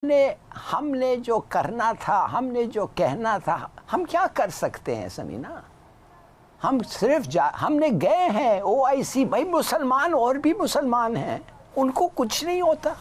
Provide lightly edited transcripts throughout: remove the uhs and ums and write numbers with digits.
ने हमने जो करना था, हमने जो कहना था, हम क्या कर सकते हैं समीना? हम सिर्फ हमने गए हैं OIC, भाई मुसलमान और भी मुसलमान हैं, उनको कुछ नहीं होता।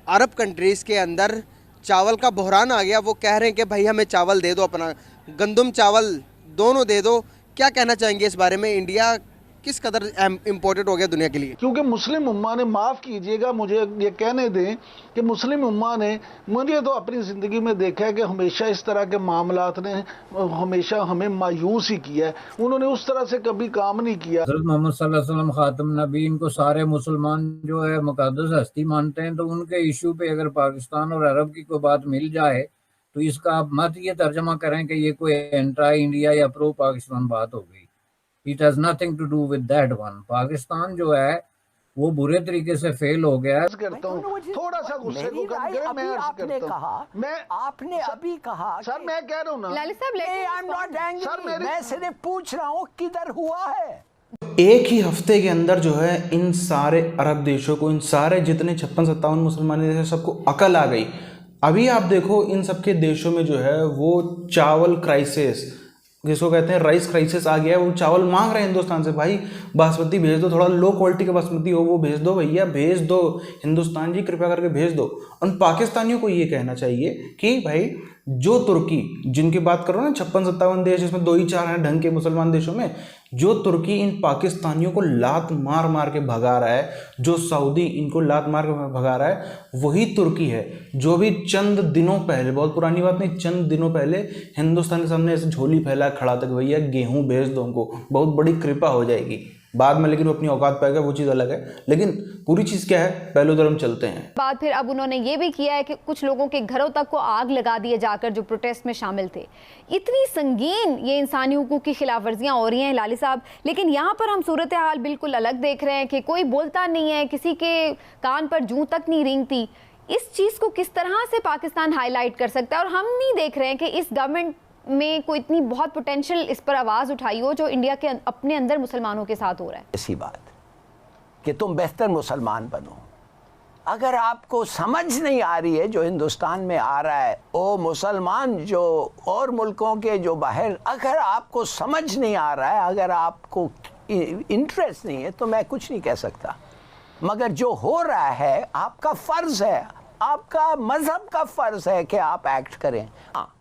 अरब कंट्रीज़ के अंदर चावल का बहरान आ गया। वो कह रहे हैं कि भाई हमें चावल दे दो, अपना गंदम चावल दोनों दे दो। क्या कहना चाहेंगे इस बारे में? इंडिया किस कदर इम्पोर्टेंट हो गया दुनिया के लिए? क्योंकि मुस्लिम उम्मा ने, माफ़ कीजिएगा मुझे ये कहने दें कि मुस्लिम उम्मा ने, मुझे तो अपनी ज़िंदगी में देखा है कि हमेशा इस तरह के मामलात ने हमेशा हमें मायूस ही किया है। उन्होंने उस तरह से कभी काम नहीं किया। हज़रत मोहम्मद सल्लल्लाहु अलैहि वसल्लम खातम नबी, इनको सारे मुसलमान जो है मुक़द्दस हस्ती मानते हैं, तो उनके इशू पे अगर पाकिस्तान और अरब की कोई बात मिल जाए तो इसका आप मत ये तर्जमा करें कि ये कोई एंटी इंडिया या प्रो पाकिस्तान बात हो गई। It has nothing to do with that one. Pakistan जो है वो बुरे तरीके से फेल हो गया है। करता हूँ थोड़ा सा गुस्से को कम करें। मैं आपने कहा, आपने अभी कहा सर, मैं कह रहा हूँ ना लाली साहब, आई एम नॉट एंग्री, मैं सिर्फ पूछ रहा हूँ किधर हुआ है। एक ही हफ्ते के अंदर जो है इन सारे अरब देशों को, इन सारे जितने 56-57 मुसलमान देश हैं, सबको अकल आ गई। अभी आप देखो इन सबके देशों में जो है वो चावल क्राइसिस, जिसको कहते हैं राइस क्राइसिस आ गया है। वो चावल मांग रहे हैं हिंदुस्तान से, भाई बासमती भेज दो, थोड़ा लो क्वालिटी का बासमती हो वो भेज दो, भैया भेज दो, हिंदुस्तान जी कृपया करके भेज दो। उन पाकिस्तानियों को ये कहना चाहिए कि भाई जो तुर्की, जिनकी बात करो ना 56-57 देश, जिसमें 2 ही 4 हैं ढंग के मुसलमान देशों में, जो तुर्की इन पाकिस्तानियों को लात मार मार के भगा रहा है, जो सऊदी इनको लात मार के भगा रहा है, वही तुर्की है जो भी चंद दिनों पहले, बहुत पुरानी बात नहीं, चंद दिनों पहले हिंदुस्तान के सामने ऐसे झोली फैला खड़ा था कि भैया गेहूं भेज दो हमको, बहुत बड़ी कृपा हो जाएगी। बाद में लेकिन वो अपनी औकात पाएगा, वो चीज़ अलग है। लेकिन पूरी चीज़ क्या है, पहले उधर हम चलते हैं। बात फिर अब उन्होंने ये भी किया है कि कुछ लोगों के घरों तक को आग लगा दिए जाकर, जो प्रोटेस्ट में शामिल थे। इतनी संगीन ये इंसानी हुकूक की खिलाफ वर्जियाँ हो रही हैं लाली साहब, लेकिन यहाँ पर हम सूरत हाल बिल्कुल अलग देख रहे हैं कि कोई बोलता नहीं है, किसी के कान पर जूं तक नहीं रेंगती। इस चीज़ को किस तरह से पाकिस्तान हाईलाइट कर सकता है? और हम नहीं देख रहे हैं कि इस गवर्नमेंट में कोई इतनी बहुत पोटेंशियल इस पर आवाज़ उठाई हो जो इंडिया के अपने अंदर मुसलमानों के साथ हो रहा है। ऐसी बात कि तुम बेहतर मुसलमान बनो। अगर आपको समझ नहीं आ रही है जो हिंदुस्तान में आ रहा है, ओ मुसलमान जो और मुल्कों के जो बाहर, अगर आपको समझ नहीं आ रहा है, अगर आपको इंटरेस्ट नहीं है, तो मैं कुछ नहीं कह सकता। मगर जो हो रहा है आपका फ़र्ज़ है, आपका मज़हब का फ़र्ज़ है कि आप एक्ट करें। हाँ,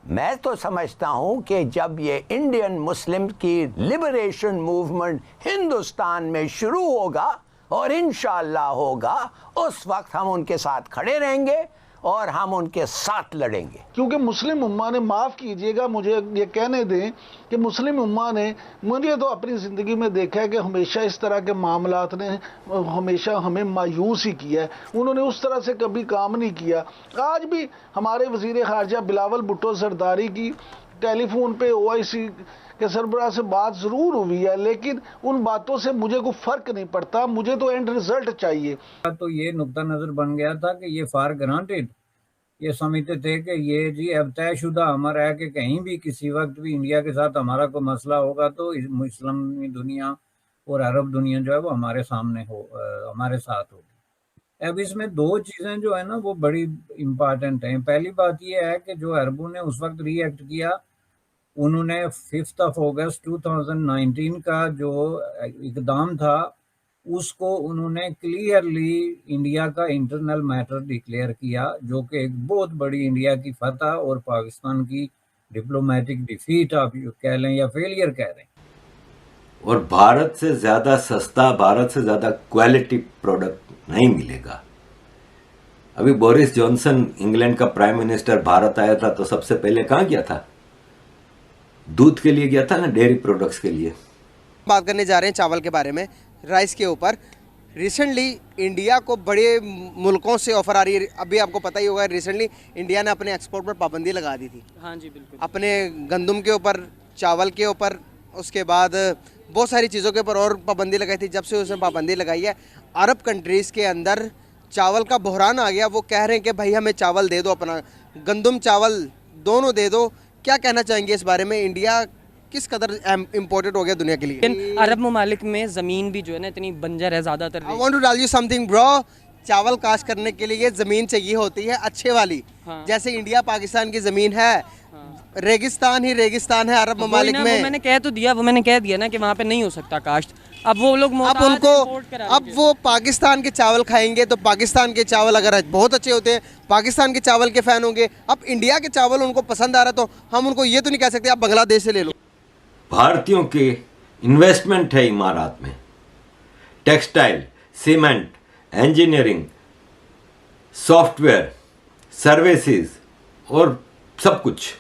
मैं तो समझता हूँ कि जब ये इंडियन मुस्लिम की लिबरेशन मूवमेंट हिंदुस्तान में शुरू होगा और इंशाअल्लाह होगा, उस वक्त हम उनके साथ खड़े रहेंगे और हम उनके साथ लड़ेंगे। क्योंकि मुस्लिम उम्मा ने, माफ़ कीजिएगा मुझे ये कहने दें कि मुस्लिम उम्मा ने, मुझे तो अपनी ज़िंदगी में देखा है कि हमेशा इस तरह के मामलात ने हमेशा हमें मायूस ही किया है। उन्होंने उस तरह से कभी काम नहीं किया। आज भी हमारे वज़ीर ख़ारजा बिलावल भुट्टो सरदारी की टेलीफोन पे OIC के सरबराह से बात ज़रूर हुई है, लेकिन उन बातों से मुझे कोई फ़र्क नहीं पड़ता। मुझे तो एंड रिज़ल्ट चाहिए। तो ये नुक्ता नज़र बन गया था कि ये फॉर ग्रांटेड, ये समझते थे कि ये जी अब तयशुदा अमर है कि कहीं भी किसी वक्त भी इंडिया के साथ हमारा कोई मसला होगा तो इस्लामी दुनिया और अरब दुनिया जो है वो हमारे सामने हो, हमारे साथ होगी। अब इसमें 2 चीज़ें जो है ना वो बड़ी इम्पॉर्टेंट हैं। पहली बात ये है कि जो अरबों ने उस वक्त रिएक्ट किया, उन्होंने 5 अगस्त 2019 का जो इकदाम था उसको उन्होंने क्लियरली इंडिया का इंटरनल मैटर डिक्लेयर किया, जो कि एक बहुत बड़ी इंडिया की फतह और पाकिस्तान की डिप्लोमेटिक डिफीट आप कह लें या फेलियर कह लें। और भारत से ज़्यादा सस्ता, भारत से ज़्यादा क्वालिटी प्रोडक्ट नहीं मिलेगा। अभी बोरिस जॉनसन इंग्लैंड का प्राइम मिनिस्टर भारत आया था तो सबसे पहले कहाँ गया था? दूध के लिए गया था ना, डेयरी प्रोडक्ट्स के लिए। बात करने जा रहे हैं चावल के बारे में, राइस के ऊपर। रिसेंटली इंडिया को बड़े मुल्कों से ऑफर आ रही है। अभी आपको पता ही होगा, रिसेंटली इंडिया ने अपने एक्सपोर्ट पर पाबंदी लगा दी थी। हाँ जी बिल्कुल। अपने गंदम के ऊपर, चावल के ऊपर, उसके बाद बहुत सारी चीज़ों के ऊपर और पाबंदी लगाई थी। जब से उसने पाबंदी लगाई है, अरब कंट्रीज़ के अंदर चावल का बहरान आ गया। वो कह रहे हैं कि भाई हमें चावल दे दो, अपना गंदम चावल दोनों दे दो। क्या कहना चाहेंगे इस बारे में? इंडिया किस कदर इम्पोर्टेंट हो गया दुनिया के लिए? अरब ममालिक में ज़मीन भी जो है ना इतनी बंजर है ज़्यादातर। I want to tell you something bro, चावल काश्त करने के लिए ज़मीन चाहिए होती है अच्छे वाली। हाँ। जैसे इंडिया पाकिस्तान की ज़मीन है, रेगिस्तान ही रेगिस्तान है अरब ममालिक वो में। मैंने कह दिया ना कि वहाँ पे नहीं हो सकता काश्त। अब वो लोग अब मोहताज हैं उनको import कराने अब के। वो पाकिस्तान के चावल खाएंगे तो पाकिस्तान के चावल अगर बहुत अच्छे होते हैं पाकिस्तान के चावल के फ़ैन होंगे। अब इंडिया के चावल उनको पसंद आ रहा तो हम उनको ये तो नहीं कह सकते आप बांग्लादेश से ले लो। भारतीयों के इन्वेस्टमेंट है इमारात में, textile, cement, engineering, software, services और सब कुछ।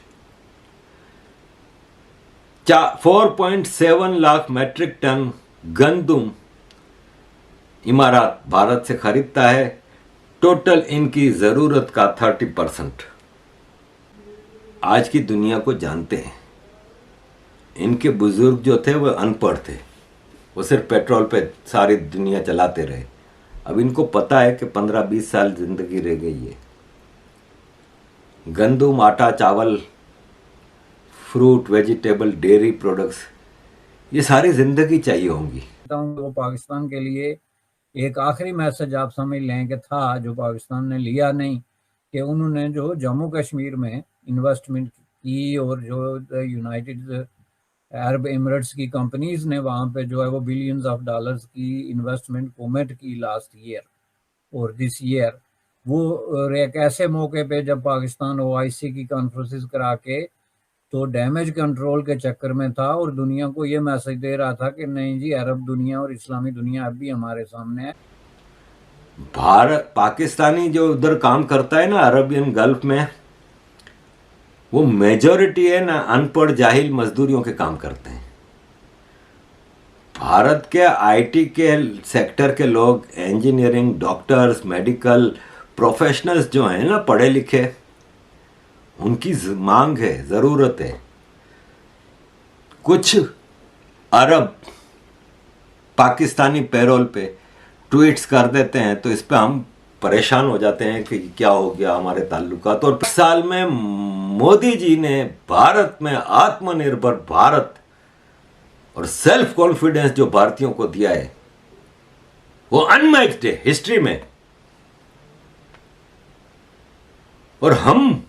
4.7 लाख मैट्रिक टन गंदुम इमारात भारत से खरीदता है, टोटल इनकी ज़रूरत का 30%। आज की दुनिया को जानते हैं, इनके बुजुर्ग जो थे वो अनपढ़ थे, वो सिर्फ पेट्रोल पे सारी दुनिया चलाते रहे। अब इनको पता है कि 15-20 साल जिंदगी रह गई है। गंदुम, आटा, चावल, फ्रूट, वेजिटेबल, डेयरी प्रोडक्ट्स, ये सारी ज़िंदगी चाहिए होंगी। वो पाकिस्तान के लिए एक आखिरी मैसेज आप समझ लें कि था, जो पाकिस्तान ने लिया नहीं, कि उन्होंने जो जम्मू कश्मीर में इन्वेस्टमेंट की और जो यूनाइटेड अरब एमिरेट्स की कंपनीज ने वहाँ पे जो है वो बिलियंस ऑफ डॉलर्स की इन्वेस्टमेंट कोमेट की लास्ट ईयर और दिस ईयर, वो एक ऐसे मौके पे जब पाकिस्तान OIC की कॉन्फ्रेंसेस करा के तो डैमेज कंट्रोल के चक्कर में था और दुनिया को ये मैसेज दे रहा था कि नहीं जी, अरब दुनिया और इस्लामी दुनिया अब भी हमारे सामने है। भारत, पाकिस्तानी जो उधर काम करता है ना अरबियन गल्फ में, वो मेजॉरिटी है ना अनपढ़ जाहिल मजदूरियों के काम करते हैं। भारत के IT के सेक्टर के लोग, इंजीनियरिंग, डॉक्टर्स, मेडिकल प्रोफेशनल्स जो हैं ना पढ़े लिखे, उनकी मांग है, ज़रूरत है। कुछ अरब पाकिस्तानी पैरोल पे ट्वीट्स कर देते हैं तो इस पे हम परेशान हो जाते हैं कि क्या हो गया हमारे ताल्लुकात। और 5 साल में मोदी जी ने भारत में आत्मनिर्भर भारत और सेल्फ कॉन्फिडेंस जो भारतीयों को दिया है वो अनमैच्ड है हिस्ट्री में। और हम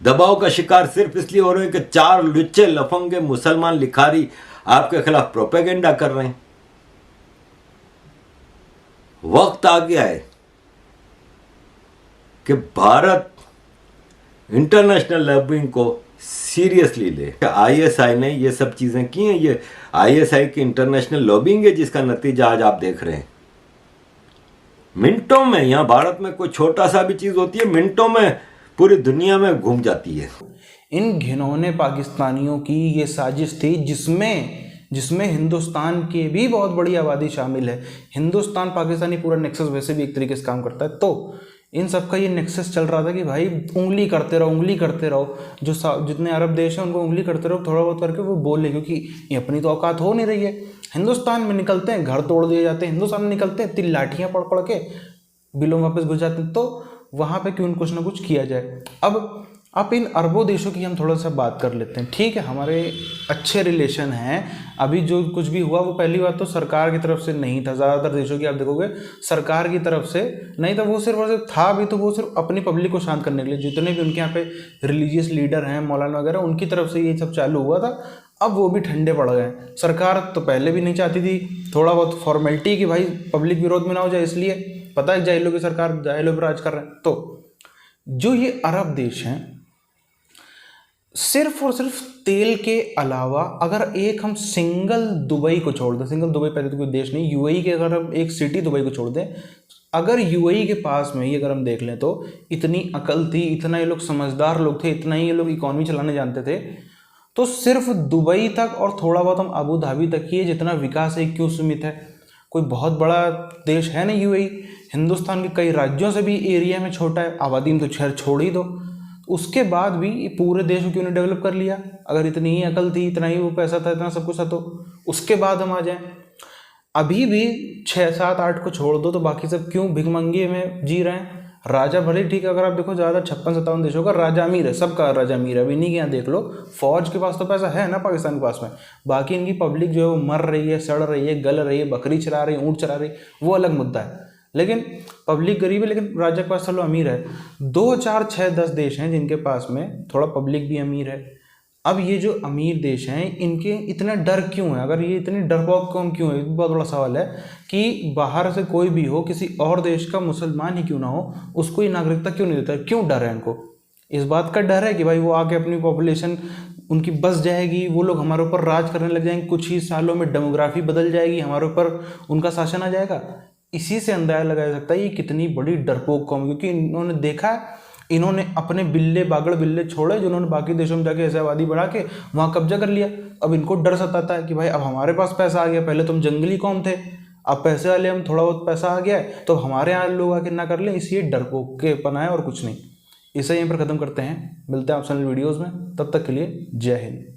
दबाव का शिकार सिर्फ इसलिए हो रहे हैं कि 4 लुच्चे लफंगे मुसलमान लिखारी आपके खिलाफ प्रोपेगेंडा कर रहे हैं। वक्त आ गया है कि भारत इंटरनेशनल लॉबिंग को सीरियसली ले। ISI ने ये सब चीजें की हैं, ये ISI की इंटरनेशनल लॉबिंग है जिसका नतीजा आज आप देख रहे हैं। मिनटों में, यहां भारत में कोई छोटा सा भी चीज होती है, मिनटों में पूरी दुनिया में घूम जाती है। इन घिनौने पाकिस्तानियों की ये साजिश थी जिसमें हिंदुस्तान की भी बहुत बड़ी आबादी शामिल है। हिंदुस्तान पाकिस्तानी पूरा नेक्सस वैसे भी एक तरीके से काम करता है। तो इन सब का ये नेक्सस चल रहा था कि भाई उंगली करते रहो, जो जितने अरब देश हैं उनको उंगली करते रहो, थोड़ा बहुत करके वो बोले, क्योंकि ये अपनी तो औकात हो नहीं रही है। हिंदुस्तान में निकलते हैं घर तोड़ दिए जाते हैं, हिंदुस्तान में निकलते हैं 3 लाठियाँ पड़ के बिलों में वापस घुस जाते हैं। तो वहाँ पे क्यों कुछ ना कुछ किया जाए। अब इन अरबों देशों की हम थोड़ा सा बात कर लेते हैं। ठीक है, हमारे अच्छे रिलेशन हैं। अभी जो कुछ भी हुआ वो पहली बात तो सरकार की तरफ से नहीं था। ज़्यादातर देशों की आप देखोगे सरकार की तरफ से नहीं था, वो सिर्फ और सिर्फ था भी तो वो सिर्फ अपनी पब्लिक को शांत करने के लिए, जितने भी उनके यहाँ पे रिलीजियस लीडर हैं, मौलाना वगैरह, उनकी तरफ से ये सब चालू हुआ था। अब वो भी ठंडे पड़ गए। सरकार तो पहले भी नहीं चाहती थी, थोड़ा बहुत फॉर्मेलिटी कि भाई पब्लिक विरोध में ना हो जाए, इसलिए पता है जाहिलों की सरकार जाहिलों पर राज कर रहे हैं। तो जो ये अरब देश हैं, सिर्फ और सिर्फ तेल के अलावा अगर एक हम सिंगल दुबई को छोड़ दें, सिंगल दुबई पहले तो कोई देश नहीं, UAE के अगर हम एक सिटी दुबई को छोड़ दें, अगर UAE के पास में ही अगर हम देख लें तो इतनी अकल थी, इतना ये लोग समझदार लोग थे, इतना ही ये लोग इकॉनमी चलाने जानते थे, तो सिर्फ दुबई तक और थोड़ा बहुत हम अबू धाबी तक ही है जितना विकास है क्यों सीमित है। कोई बहुत बड़ा देश है नहीं UAE, हिंदुस्तान के कई राज्यों से भी एरिया में छोटा है, आबादी में तो शहर छोड़ ही दो, उसके बाद भी पूरे देश को क्यों नहीं डेवलप कर लिया। अगर इतनी ही अकल थी, इतना ही वो पैसा था, इतना सब कुछ था, तो उसके बाद हम आ जाएं। अभी भी 6, 7, 8 को छोड़ दो तो बाकी सब क्यों भिखमंगी में जी रहे हैं। राजा भले ठीक है, अगर आप देखो ज़्यादा 56-57 देशों का राजा अमीर है, सबका राजा अमीर है। अभी नहीं यहाँ देख लो, फौज के पास तो पैसा है ना पाकिस्तान के पास में, बाकी इनकी पब्लिक जो है वो मर रही है, सड़ रही है, गल रही है, बकरी चरा रही है, ऊँट चरा रही है, वो अलग मुद्दा है। लेकिन पब्लिक गरीब है लेकिन राज्य के पास चलो अमीर है। 2, 4, 6, 10 देश हैं जिनके पास में थोड़ा पब्लिक भी अमीर है। अब ये जो अमीर देश हैं इनके इतना डर क्यों है? अगर ये इतने डरपोक क्यों है, बहुत बड़ा सवाल है कि बाहर से कोई भी हो, किसी और देश का मुसलमान ही क्यों ना हो, उसको ये नागरिकता क्यों नहीं देता? क्यों डर है इनको? इस बात का डर है कि भाई वो आके अपनी पॉपुलेशन उनकी बस जाएगी, वो लोग हमारे ऊपर राज करने लग जाएंगे, कुछ ही सालों में डेमोग्राफी बदल जाएगी, हमारे ऊपर उनका शासन आ जाएगा। इसी से अंदाजा लगाया जा सकता है ये कितनी बड़ी डरपोक कौम, क्योंकि इन्होंने देखा है, इन्होंने अपने बिल्ले बागड़ बिल्ले छोड़े जिन्होंने बाकी देशों में जाके ऐसे आबादी बढ़ा के वहाँ कब्जा कर लिया। अब इनको डर सताता है कि भाई अब हमारे पास पैसा आ गया, पहले तो हम जंगली कौम थे, अब पैसे वाले हम, थोड़ा बहुत पैसा आ गया है तो हमारे यहाँ लोग आके ना कर लें, इसलिए डरपोक के पना है और कुछ नहीं। इसे यहीं पर ख़त्म करते हैं, मिलते हैं आपसे वीडियोज़ में, तब तक के लिए जय हिंद।